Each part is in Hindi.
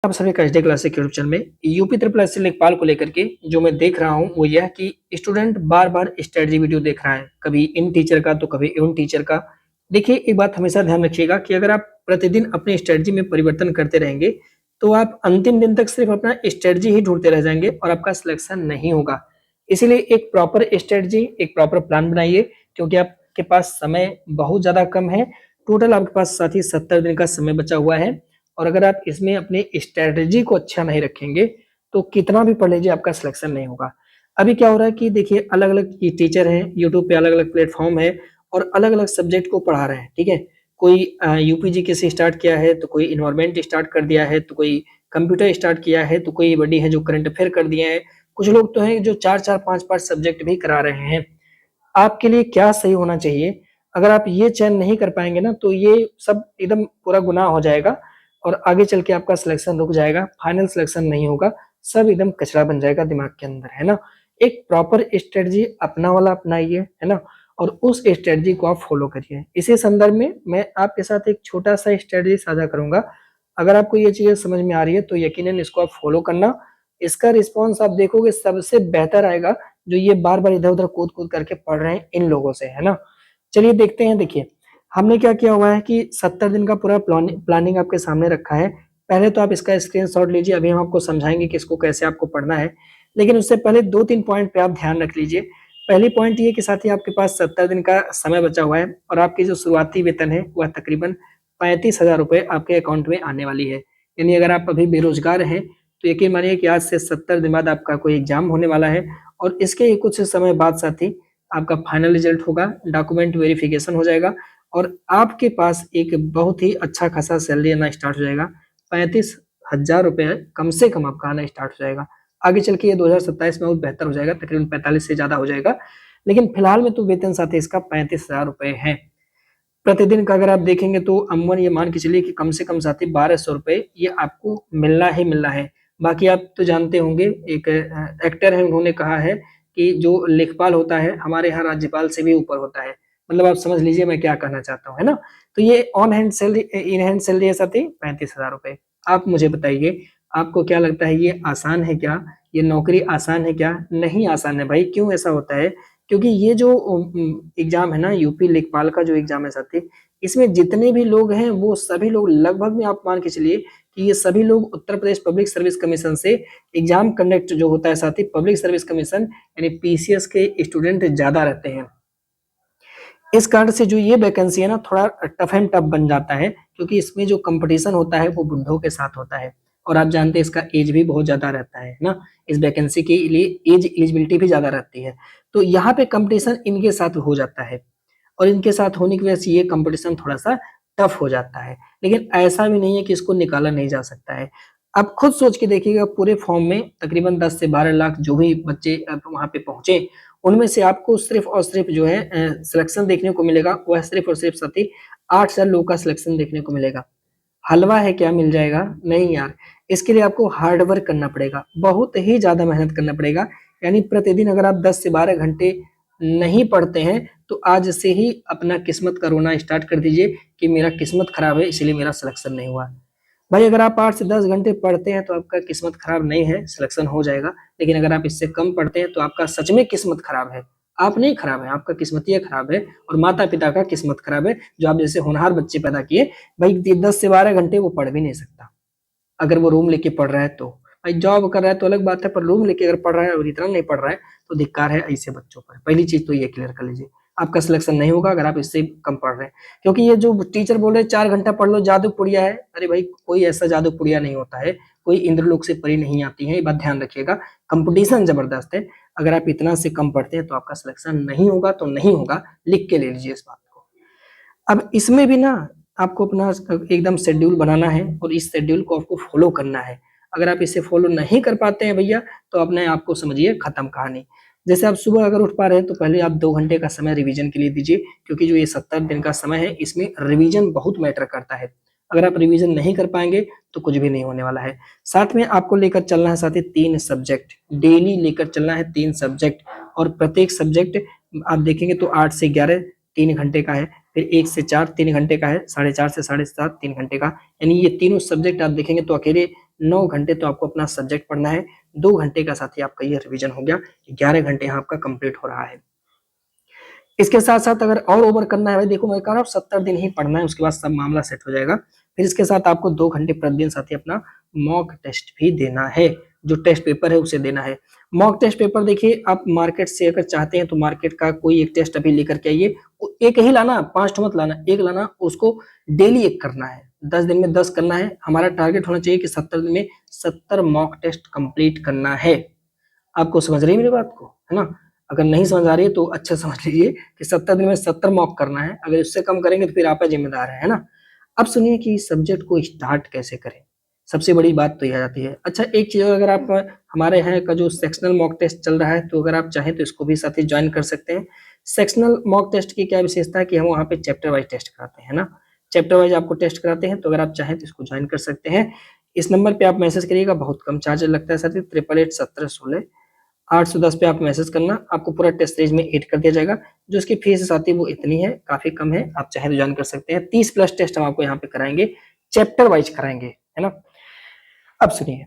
आप सभी का एचडी क्लासिक यूट्यूब चैनल में यूपी ट्रिपल एससी लेखपाल को लेकर के जो मैं देख रहा हूँ वो यह कि स्टूडेंट बार-बार स्ट्रेटजी वीडियो देख रहा है, कभी इन टीचर का तो कभी उन टीचर का। देखिए एक बात हमेशा ध्यान रखिएगा कि अगर आप प्रतिदिन अपनी स्ट्रेटजी में परिवर्तन करते रहेंगे, तो आप अंतिम दिन तक सिर्फ अपना स्ट्रेटजी ही ढूँढते रह जाएँगे और आपका सिलेक्शन नहीं होगा। इसीलिए एक प्रॉपर स्ट्रेटजी, एक प्रॉपर प्लान बनाइए क्योंकि आपके पास समय बहुत ज़्यादा कम है। टोटल आपके पास साथ ही 70 दिन का समय बचा हुआ है और अगर आप इसमें अपनी स्ट्रैटेजी को अच्छा नहीं रखेंगे, तो कितना भी पढ़ लीजिए आपका सिलेक्शन नहीं होगा। अभी क्या हो रहा है कि देखिए अलग-अलग ये टीचर हैं, यूट्यूब पे अलग-अलग प्लेटफ़ॉर्म है और अलग-अलग सब्जेक्ट को पढ़ा रहे हैं, ठीक है? कोई यूपीजीके से स्टार्ट किया है, तो कोई एनवायरनमेंट स्टार्ट कर दिया है, तो कोई कंप्यूटर स्टार्ट किया है, तो कोई बड़ी है जो करंट अफ़ेयर कर दिए हैं। कुछ लोग तो हैं जो 4-4 5-5 सब्जेक्ट भी करा रहे हैं। आपके लिए क्या सही होना चाहिए? अगर आप ये चयन नहीं कर पाएँगे ना, तो ये सब एकदम पूरा गुनाह हो जाएगा और आगे चल के आपका सिलेक्शन रुक जाएगा, फाइनल सिलेक्शन नहीं होगा, सब एकदम कचरा बन जाएगा दिमाग के अंदर, है ना? एक प्रॉपर स्ट्रैटेजी अपना वाला अपनाइए, है ना? और उस स्ट्रैटेजी को आप फॉलो करिए। इसी संदर्भ में मैं आपके साथ एक छोटा-सा स्ट्रैटेजी साझा करूँगा। अगर आपको ये चीज़ें समझ में आ रही है, तो यकीनन इसको आप फॉलो करना। इसका रिस्पॉन्स आप देखोगे सबसे बेहतर आएगा, जो ये बार-बार इधर-उधर कूद-कूद करके पढ़ रहे हैं, इन लोगों से, है ना? चलिए देखते हैं, देखिए हमने क्या किया हुआ है कि 70 दिन का पूरा प्लानिंग आपके सामने रखा है। पहले तो आप इसका स्क्रीनशॉट लीजिए, अभी हम आपको समझाएँगे कि इसको कैसे आपको पढ़ना है। लेकिन उससे पहले 2-3 पॉइंट पे आप ध्यान रख लीजिए। पहली पॉइंट ये कि साथी आपके पास 70 दिन का समय बचा हुआ है और आपकी जो शुरुआती वेतन है, वह तकरीबन 35,000 रुपए आपके अकाउंट में आने वाली है। यानी अगर आप अभी बेरोज़गार हैं, तो यकीन मानिए कि आज से 70 दिन बाद आपका कोई एग्ज़ाम होने वाला है और इसके ही कुछ समय बाद साथी आपका फाइनल रिज़ल्ट होगा, डॉक्यूमेंट वेरिफ़िकेशन हो जाएगा और आपके पास एक बहुत ही अच्छा खासा सैलरी आना स्टार्ट हो जाएगा। 35,000 रुपए कम से कम आपका आना स्टार्ट हो जाएगा। आगे चल के ये 2027 में और बेहतर हो जाएगा, तकरीबन 45 से ज़्यादा हो जाएगा। लेकिन फिलहाल में तो वेतन साथी इसका 35,000 रुपए है। प्रतिदिन का अगर आप देखेंगे तो अमूमन ये मान के चलिए कि कम से कम साथी 1200 रुपए ये आपको मिलना ही मिलना है। बाकी आप तो जानते होंगे एक एक्टर है, उन्होंने कहा है कि जो लेखपाल होता है हमारे यहाँ राज्यपाल से भी ऊपर होता है। मतलब आप समझ लीजिए मैं क्या कहना चाहता हूँ, है ना? तो ये on hand salary in hand salary है साथी 35,000 रुपए। आप मुझे बताइए, आपको क्या लगता है ये आसान है क्या? ये नौकरी आसान है क्या? नहीं आसान है भाई, क्यों ऐसा होता है? क्योंकि ये जो एग्ज़ाम है ना यूपी लेखपाल का जो एग्ज़ाम है साथी, इसमें जितने भी लोग हैं वो सभी लोग लगभग में आप मान के चलिए कि ये सभी लोग Uttar Pradesh public service commission से एग्ज़ाम कंडक्ट जो होता है साथी पब्लिक सर्विस कमीशन यानी पीसीएस के स्टूडेंट ज़्यादा रहते हैं। इस कारण से जो ये वैकेंसी है ना थोड़ा टफ एंड टफ बन जाता है क्योंकि इसमें जो कॉम्पिटिशन होता है वो बुड्ढों के साथ होता है और आप जानते हैं इसका एज भी बहुत ज़्यादा रहता है ना? इस वैकेंसी के लिए एज एलिजिबिलिटी भी ज़्यादा रहती है। तो यहाँ पे कॉम्पिटिशन इनके साथ हो जाता है और इनके साथ होने की वजह से ये कॉम्पिटिशन थोड़ा-सा टफ हो जाता है। लेकिन ऐसा भी नहीं है कि इसको निकाला नहीं जा सकता है। आप खुद सोच के देखिएगा पूरे फॉर्म में तकरीबन 10 से 12 लाख जो भी बच्चे वहाँ पे पहुँचे, उनमें से आपको सिर्फ़ और सिर्फ़ जो है सिलेक्शन देखने को मिलेगा, वह सिर्फ़ और सिर्फ़ साथी 8,000 लोगों का सिलेक्शन देखने को मिलेगा। हलवा है क्या मिल जाएगा? नहीं यार, इसके लिए आपको हार्ड वर्क करना पड़ेगा, बहुत ही ज़्यादा मेहनत करना पड़ेगा। यानी प्रतिदिन अगर आप 10 से 12 घंटे नहीं पढ़ते हैं, तो आज से ही अपना किस्मत का रोना स्टार्ट कर दीजिए कि मेरा किस्मत खराब है इसलिए मेरा सिलेक्शन नहीं हुआ। भाई अगर आप 8 से 10 घंटे पढ़ते हैं तो आपका किस्मत खराब नहीं है, सिलेक्शन हो जाएगा। लेकिन अगर आप इससे कम पढ़ते हैं तो आपका सच में किस्मत खराब है। आप नहीं खराब है, आपका किस्मतिये खराब है और माता-पिता का किस्मत खराब है, जो आप जैसे होनहार बच्चे पैदा किए। भाई 10 से 12 घंटे वो पढ़ भी नहीं सकता, अगर वो रूम लेके पढ़ रहा है तो। भाई जॉब कर रहा है तो अलग बात है, पर रूम लेके अगर पढ़ रहा है और इतना नहीं पढ़ रहा है, तो धिक्कार है ऐसे बच्चों पर। पहली चीज़ तो ये क्लियर कर लीजिए। आपका सिलेक्शन नहीं होगा अगर आप इससे कम पढ़ रहे हैं। क्योंकि ये जो टीचर बोल रहे हैं 4 घंटा पढ़ लो जादू पुड़िया है, अरे भाई कोई ऐसा जादू पुड़िया नहीं होता है, कोई इंद्रलोक से परी नहीं आती है, ये बात ध्यान रखिएगा। कॉम्पिटिशन ज़बरदस्त है, अगर आप इतना से कम पढ़ते हैं तो आपका सिलेक्शन नहीं होगा तो नहीं होगा, लिख के ले लीजिए इस बात को। अब इसमें भी ना आपको अपना एकदम शेड्यूल बनाना है और इस शेड्यूल को आपको फॉलो करना है। अगर आप इसे फॉलो नहीं कर पाते हैं भैया, तो अपने आप को समझिए खत्म कहानी। जैसे आप सुबह अगर उठ पा रहे हैं तो पहले आप 2 घंटे का समय रिवीजन के लिए दीजिए क्योंकि जो ये 70 दिन का समय है इसमें रिवीजन बहुत मैटर करता है। अगर आप रिवीजन नहीं कर पाएँगे तो कुछ भी नहीं होने वाला है। साथ में आपको लेकर चलना है साथी 3 सब्जेक्ट, डेली लेकर चलना है 3 सब्जेक्ट और प्रत्येक सब्जेक्ट आप देखेंगे तो 8 से 11 3 घंटे का है, फिर 1 से 4 3 घंटे का है, 4:30 से 7:30 3 घंटे का। यानी ये तीनों सब्जेक्ट आप देखेंगे तो अकेले 9 घंटे तो आपको अपना सब्जेक्ट पढ़ना है, 2 घंटे का साथ ही आपका ये रिवीजन हो गया, 11 घंटे यहाँ आपका कंप्लीट हो रहा है। इसके साथ-साथ अगर और ओवर करना है भाई, देखो मैं कह रहा हूँ 70 दिन ही पढ़ना है, उसके बाद सब मामला सेट हो जाएगा। फिर इसके साथ आपको 2 घंटे प्रतिदिन साथ ही अपना मॉक टेस्ट भी देना है, जो टेस्ट पेपर है उसे देना है। मॉक टेस्ट पेपर देखिए आप मार्केट से अगर चाहते हैं तो मार्केट का कोई एक टेस्ट अभी लेकर के आइए, एक ही लाना, 5 ठो मत लाना, एक लाना, उसको डेली एक करना है, 10 दिन में 10 करना है। हमारा टारगेट होना चाहिए कि 70 दिन में 70 मॉक टेस्ट कंप्लीट करना है। आपको समझ रही है मेरी बात को, है ना? अगर नहीं समझ आ रही है तो अच्छे से समझ लीजिए कि 70 दिन में 70 मॉक करना है, अगर उससे कम करेंगे तो फिर आप ही जिम्मेदार है ना? अब सुनिए कि सब्जेक्ट को स्टार्ट कैसे करें? सबसे बड़ी बात तो ये आ जाती है। अच्छा एक चीज़ अगर आप हमारे यहाँ का जो सेक्शनल मॉक टेस्ट चल रहा है, तो अगर आप चाहें तो इसको भी साथ ही जॉइन कर सकते हैं। सेक्शनल मॉक टेस्ट की क्या विशेषता है कि हम वहाँ पे चैप्टर वाइज़ टेस्ट कराते हैं ना? चैप्टर वाइज़ आपको टेस्ट कराते हैं, तो अगर आप चाहें तो इसको जॉइन कर सकते हैं। इस नंबर पे आप मैसेज करिएगा, बहुत कम चार्ज लगता है साथी, 8881 810 पे आप मैसेज करना, आपको पूरा टेस्ट सीरीज में ऐड कर दिया जाएगा। जो इसकी फीस आती है वो इतनी है, काफ़ी कम है, आप चाहें तो जॉइन कर सकते हैं। 30 प्लस टेस्ट हम आपको यहाँ पे कराएँगे, चैप्टर वाइज़ कराएँगे, है ना? अब सुनिए,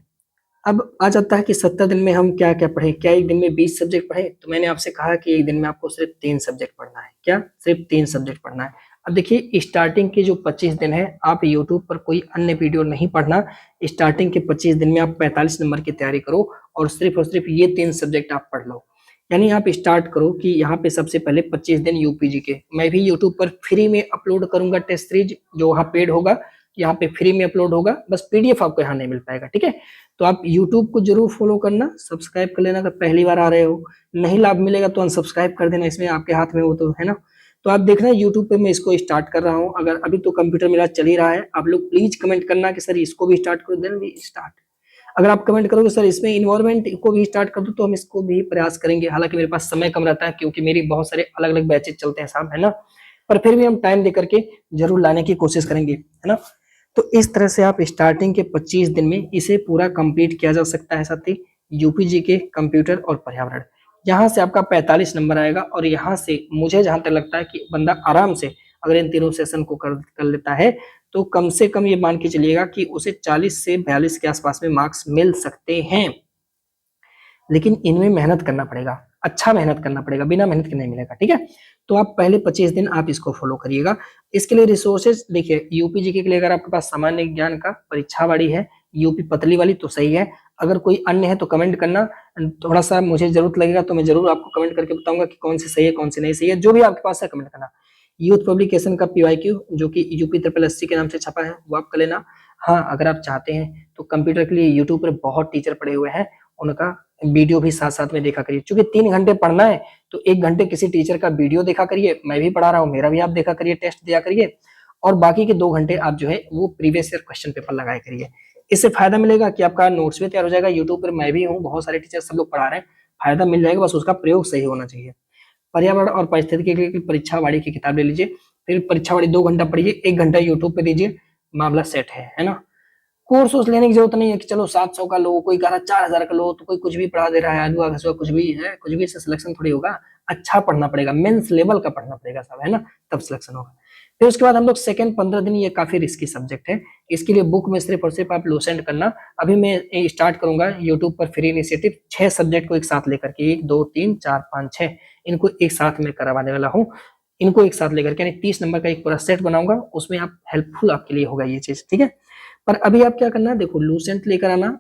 अब आ जाता है कि 70 दिन में हम क्या-क्या पढ़ें? क्या एक दिन में 20 सब्जेक्ट पढ़ें? तो मैंने आपसे कहा कि एक दिन में आपको सिर्फ 3 सब्जेक्ट पढ़ना है। क्या? सिर्फ 3 सब्जेक्ट पढ़ना है। अब देखिए स्टार्टिंग के जो 25 दिन हैं, आप यूट्यूब पर कोई अन्य वीडियो नहीं पढ़ना। स्टार्टिंग के 25 दिन में आप 45 नंबर की तैयारी करो और सिर्फ ये 3 सब्जेक्ट आप पढ़ लो। यानी आप स्टार्ट करो कि यहाँ पे सबसे पहले 25 दिन यूपीजी के। मैं भी यूट्यूब पर फ्री में अपलोड करूँगा टेस्ट सीरीज, जो वहाँ पेड होगा, यहाँ पे फ्री में अपलोड होगा, बस पीडीएफ आपको यहाँ नहीं मिल पाएगा, ठीक है? तो आप यूट्यूब को जरूर फॉलो करना, सब्सक्राइब कर लेना अगर पहली बार आ रहे हो। नहीं लाभ मिलेगा तो अनसब्सक्राइब कर देना, इसमें आपके हाथ में वो तो है ना। तो आप देखना यूट्यूब पे मैं इसको स्टार्ट कर रहा हूँ, अगर अभी तो कंप्यूटर मेरा चल ही रहा है, आप लोग प्लीज कमेंट करना कि सर इसको भी स्टार्ट करो, देन वी स्टार्ट। अगर आप कमेंट करोगे सर इसमें इन्वायरमेंट को भी स्टार्ट कर दो, तो हम इसको भी प्रयास करेंगे। हालांकि मेरे पास समय कम रहता है क्योंकि मेरी बहुत सारे अलग अलग बैचेज चलते हैं साहब, है ना, पर फिर भी हम टाइम दे करके जरूर लाने की कोशिश करेंगे, है ना। तो इस तरह से आप स्टार्टिंग के 25 दिन में इसे पूरा कंप्लीट किया जा सकता है साथी। यूपीजी के कंप्यूटर और पर्यावरण, यहाँ से आपका 45 नंबर आएगा और यहाँ से मुझे जहां तक लगता है कि बंदा आराम से अगर इन तीनों सेशन को कर लेता है तो कम से कम ये मान के चलिएगा कि उसे 40 से 42 के आसपास में मार्क्स मिल सकते हैं। लेकिन इनमें मेहनत करना पड़ेगा, अच्छा मेहनत करना पड़ेगा, बिना मेहनत के नहीं मिलेगा, ठीक है। तो आप पहले 25 दिन आप इसको फॉलो करिएगा। इसके लिए रिसोर्सेज देखिए, यूपी के लिए अगर आपके पास सामान्य ज्ञान का परीक्षा वाली है, यूपी पतली वाली, तो सही है। अगर कोई अन्य है तो कमेंट करना, थोड़ा सा मुझे जरूरत लगेगा तो मैं जरूर आपको कमेंट करके बताऊंगा कि कौन सी सही है कौन सी नहीं सही है। जो भी आपके पास है कमेंट करना। यूथ पब्लिकेशन का पीवाईक्यू जो कि यूपी ट्रिपल एससी के नाम से छपा है वो आप कर लेना। हाँ, अगर आप चाहते हैं तो कंप्यूटर के लिए यूट्यूब पर बहुत टीचर पड़े हुए हैं, उनका वीडियो भी साथ साथ में देखा करिए। क्योंकि 3 घंटे पढ़ना है तो 1 घंटे किसी टीचर का वीडियो देखा करिए, मैं भी पढ़ा रहा हूँ, मेरा भी आप देखा करिए, टेस्ट दिया करिए, और बाकी के 2 घंटे आप जो है वो प्रीवियस ईयर क्वेश्चन पेपर लगाया करिए। इससे फायदा मिलेगा कि आपका नोट्स भी तैयार हो जाएगा। यूट्यूब पर मैं भी हूँ, बहुत सारे टीचर सब लोग पढ़ा रहे हैं, फायदा मिल जाएगा, बस उसका प्रयोग सही होना चाहिए। पर्यावरण और पारिस्थितिकी की परीक्षा वाड़ी की किताब ले लीजिए, फिर परीक्षा वाड़ी 2 घंटा पढ़िए, 1 घंटा यूट्यूब पे दीजिए, मामला सेट है ना। कोर्स वोर्स लेने की जरूरत नहीं है कि चलो 700 का लो, कोई कह रहा है 4000 का लो, तो कोई कुछ भी पढ़ा दे रहा है, आलू घसुआ कुछ भी है, कुछ भी से सिलेक्शन थोड़ी होगा। अच्छा पढ़ना पड़ेगा, मेंस लेवल का पढ़ना पड़ेगा सब, है ना, तब सिलेक्शन होगा। फिर उसके बाद हम लोग सेकंड 15 दिन, ये काफी रिस्की सब्जेक्ट है, इसके लिए बुक में सिर्फ और सिर्फ आप लूसेंट करना। अभी मैं स्टार्ट करूंगा यूट्यूब पर फ्री इनिशिएटिव, 6 सब्जेक्ट को एक साथ लेकर के, 1 2 3 4 5 6 इनको एक साथ में करवाने वाला हूँ। इनको एक साथ लेकर के यानी 30 नंबर का एक पूरा सेट बनाऊंगा, उसमें आप हेल्पफुल आपके लिए होगा ये चीज, ठीक है। पर अभी आप क्या करना, देखो लूसेंट लेकर आना,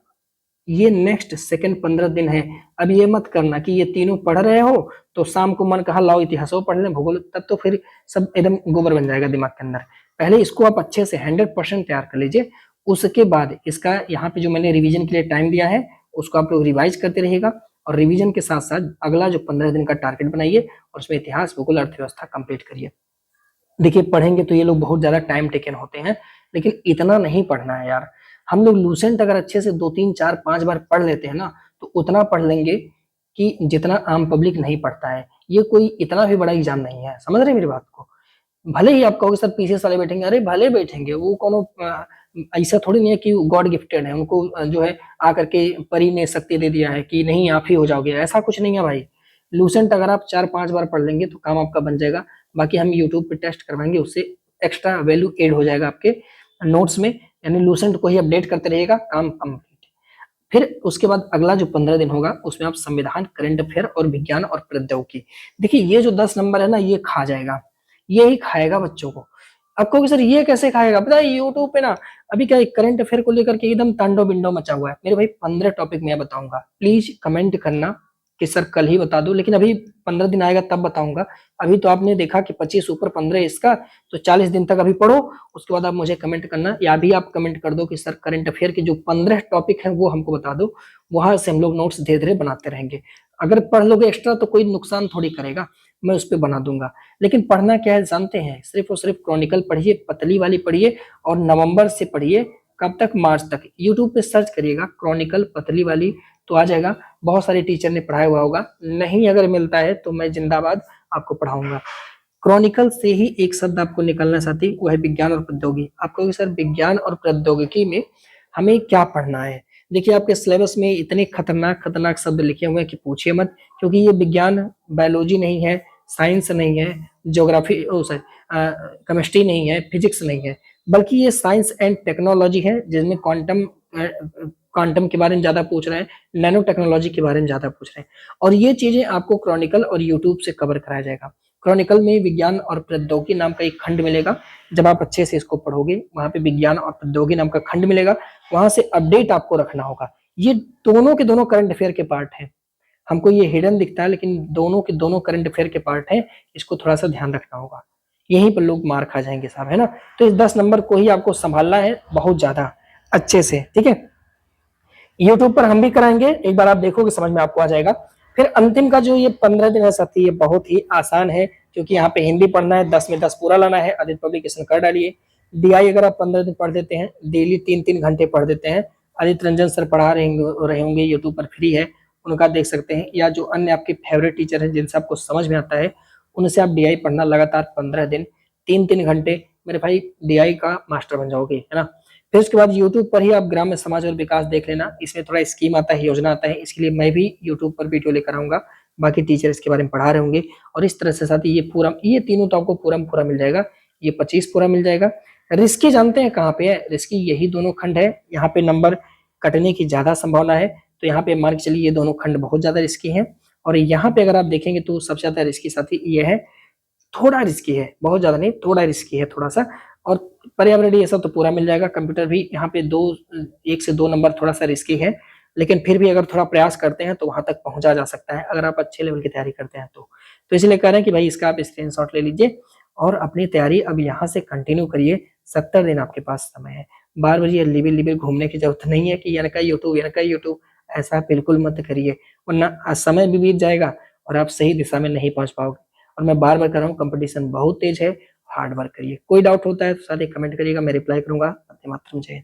ये नेक्स्ट सेकंड 15 दिन है। अब ये मत करना कि ये तीनों पढ़ रहे हो तो शाम को मन कहा लाओ इतिहास पढ़ लें, भूगोल, तब तो फिर सब एकदम गोबर बन जाएगा दिमाग के अंदर। पहले इसको आप अच्छे से 100% तैयार कर लीजिए, उसके बाद इसका यहाँ पे जो मैंने रिवीजन के लिए टाइम दिया है उसको आप लोग रिवाइज करते रहिएगा, और रिवीजन के साथ साथ अगला जो 15 दिन का टारगेट बनाइए और उसमें इतिहास, भूगोल, अर्थव्यवस्था कंप्लीट करिए। देखिए पढ़ेंगे तो ये लोग बहुत ज्यादा टाइम टेकन होते हैं, लेकिन इतना नहीं पढ़ना है यार। हम लोग लूसेंट अगर अच्छे से 2 3 4 5 बार पढ़ लेते हैं ना, तो उतना पढ़ लेंगे कि जितना आम पब्लिक नहीं पढ़ता है। ये कोई इतना भी बड़ा एग्जाम नहीं है, समझ रहे मेरी बात को। भले ही आप कहोगे सर पीसीएस वाले बैठेंगे, अरे भले बैठेंगे, वो कोनो ऐसा थोड़ी नहीं है कि गॉड गिफ्टेड है, उनको जो है आकर के परी ने शक्ति दे दिया है कि नहीं आप ही हो जाओगे, ऐसा कुछ नहीं है भाई। लूसेंट अगर आप 4 5 बार पढ़ लेंगे तो काम आपका बन जाएगा। बाकी हम यूट्यूब पे टेस्ट करवाएंगे, उससे एक्स्ट्रा वैल्यू एड हो जाएगा आपके नोट्स में। यानी लूसेंट को ही अपडेट करते रहिएगा, काम कंप्लीट। फिर उसके बाद अगला जो 15 दिन होगा उसमें आप संविधान, करंट अफेयर और विज्ञान और प्रौद्योगिकी। देखिए ये जो 10 नंबर है ना, ये खा जाएगा, ये ही खाएगा बच्चों को। अब कहोगे सर ये कैसे खाएगा, पता है यूट्यूब पे ना अभी क्या करंट अफेयर को लेकर के एकदम तांडव बिंडव मचा हुआ है। मेरे भाई 15 टॉपिक मैं बताऊंगा, प्लीज कमेंट करना कि सर कल ही बता दो, लेकिन अभी 15 दिन आएगा तब बताऊंगा। अभी तो आपने देखा कि 25 ऊपर 15 इसका, तो 40 दिन तक अभी पढ़ो, उसके बाद आप मुझे कमेंट करना, या भी आप कमेंट कर दो कि सर करंट अफेयर के जो 15 टॉपिक हैं वो हमको बता दो, वहां से हम लोग नोट्स धीरे धीरे बनाते रहेंगे। अगर पढ़ लोगे एक्स्ट्रा तो कोई नुकसान थोड़ी करेगा, मैं उस पर बना दूंगा। लेकिन पढ़ना क्या है जानते हैं, सिर्फ और सिर्फ क्रॉनिकल पढ़िए, पतली वाली पढ़िए, और नवंबर से पढ़िए, कब तक, मार्च तक। यूट्यूब पे सर्च करिएगा क्रॉनिकल पतली वाली, तो आ जाएगा, बहुत सारे टीचर ने पढ़ाया हुआ होगा। नहीं अगर मिलता है तो मैं जिंदाबाद आपको पढ़ाऊंगा। क्रॉनिकल से ही एक शब्द आपको निकलना साथी, वो है विज्ञान और प्रौद्योगिकी। आप कहोगे सर विज्ञान और प्रौद्योगिकी में हमें क्या पढ़ना है। देखिए आपके सिलेबस में इतने खतरनाक खतरनाक शब्द लिखे हुए हैं कि पूछिए मत, क्योंकि ये विज्ञान बायोलॉजी नहीं है, साइंस नहीं है, ज्योग्राफी केमिस्ट्री नहीं है, फिजिक्स नहीं है, बल्कि ये साइंस एंड टेक्नोलॉजी है, जिसमें क्वांटम के बारे में ज्यादा पूछ रहे हैं, नैनो टेक्नोलॉजी के बारे में ज्यादा पूछ रहे हैं। और ये चीजें आपको क्रॉनिकल और यूट्यूब से कवर कराया जाएगा। क्रॉनिकल में विज्ञान और प्रौद्योगिकी नाम का एक खंड मिलेगा, जब आप अच्छे से इसको पढ़ोगे वहां पे विज्ञान और प्रौद्योगिकी नाम का खंड मिलेगा, वहां से अपडेट आपको रखना होगा। ये दोनों के दोनों करंट अफेयर के पार्ट हैं। हमको ये हिडन दिखता है, लेकिन दोनों के दोनों करंट अफेयर के पार्ट हैं, इसको थोड़ा सा ध्यान रखना होगा, यहीं पर लोग मार खा जाएंगे साहब, है ना। तो इस 10 नंबर को ही आपको संभालना है बहुत ज्यादा अच्छे से, ठीक है। यूट्यूब पर हम भी कराएंगे, एक बार आप देखोगे समझ में आपको आ जाएगा। फिर अंतिम का जो ये 15 दिन है साथी, ये बहुत ही आसान है, क्योंकि यहाँ पे हिंदी पढ़ना है, 10 में 10 पूरा लाना है। आदित्य पब्लिकेशन कर डालिए। डीआई अगर आप 15 दिन पढ़ देते हैं, डेली 3-3 घंटे पढ़ देते हैं, आदित्य रंजन सर पढ़ा रहे होंगे, यूट्यूब पर फ्री है, उनका देख सकते हैं, या जो अन्य आपके फेवरेट टीचर हैं जिनसे आपको समझ में आता है, उनसे आप डीआई पढ़ना लगातार 15 दिन 3-3 घंटे, मेरे भाई डीआई का मास्टर बन जाओगे, है ना। फिर उसके बाद यूट्यूब पर ही आप ग्राम्य समाज और विकास देख लेना, इसमें थोड़ा स्कीम आता है, योजना आता है, इसके लिए मैं भी यूट्यूब पर वीडियो लेकर आऊंगा, बाकी टीचर इसके बारे में पढ़ा रहे होंगे। और इस तरह से साथ ही ये तीनों तो आपको पूरा मिल जाएगा, ये 25 पूरा मिल जाएगा। रिस्की जानते हैं कहाँ पे है, रिस्की यही दोनों खंड है, यहाँ पे नंबर कटने की ज्यादा संभावना है, तो यहाँ पे मान के चलिए ये दोनों खंड बहुत ज्यादा रिस्की है। और यहाँ पे अगर आप देखेंगे तो सबसे ज्यादा रिस्की साथी ये है, थोड़ा रिस्की है, बहुत ज्यादा नहीं, थोड़ा रिस्की है थोड़ा सा। और पर्यावरण ये सब तो पूरा मिल जाएगा। कंप्यूटर भी यहाँ पे 1 से 2 नंबर थोड़ा सा रिस्की है, लेकिन फिर भी अगर थोड़ा प्रयास करते हैं तो वहां तक पहुंचा जा सकता है, अगर आप अच्छे लेवल की तैयारी करते हैं तो इसलिए कह रहे हैं कि भाई इसका आप स्क्रीनशॉट ले लीजिए और अपनी तैयारी अब यहाँ से कंटिन्यू करिए। 70 दिन आपके पास समय है। बार बार ये लिबिर लिबिर घूमने की जरूरत नहीं है कि इनका यूट्यूब, ऐसा बिल्कुल मत करिए, वरना समय भी बीत जाएगा और आप सही दिशा में नहीं पहुंच पाओगे। और मैं बार बार कर रहा हूँ, कंपटीशन बहुत तेज है, हार्ड वर्क करिए। कोई डाउट होता है तो साथ ही कमेंट करिएगा, मैं रिप्लाई करूंगा। वंदे मातरम, जय हिंद।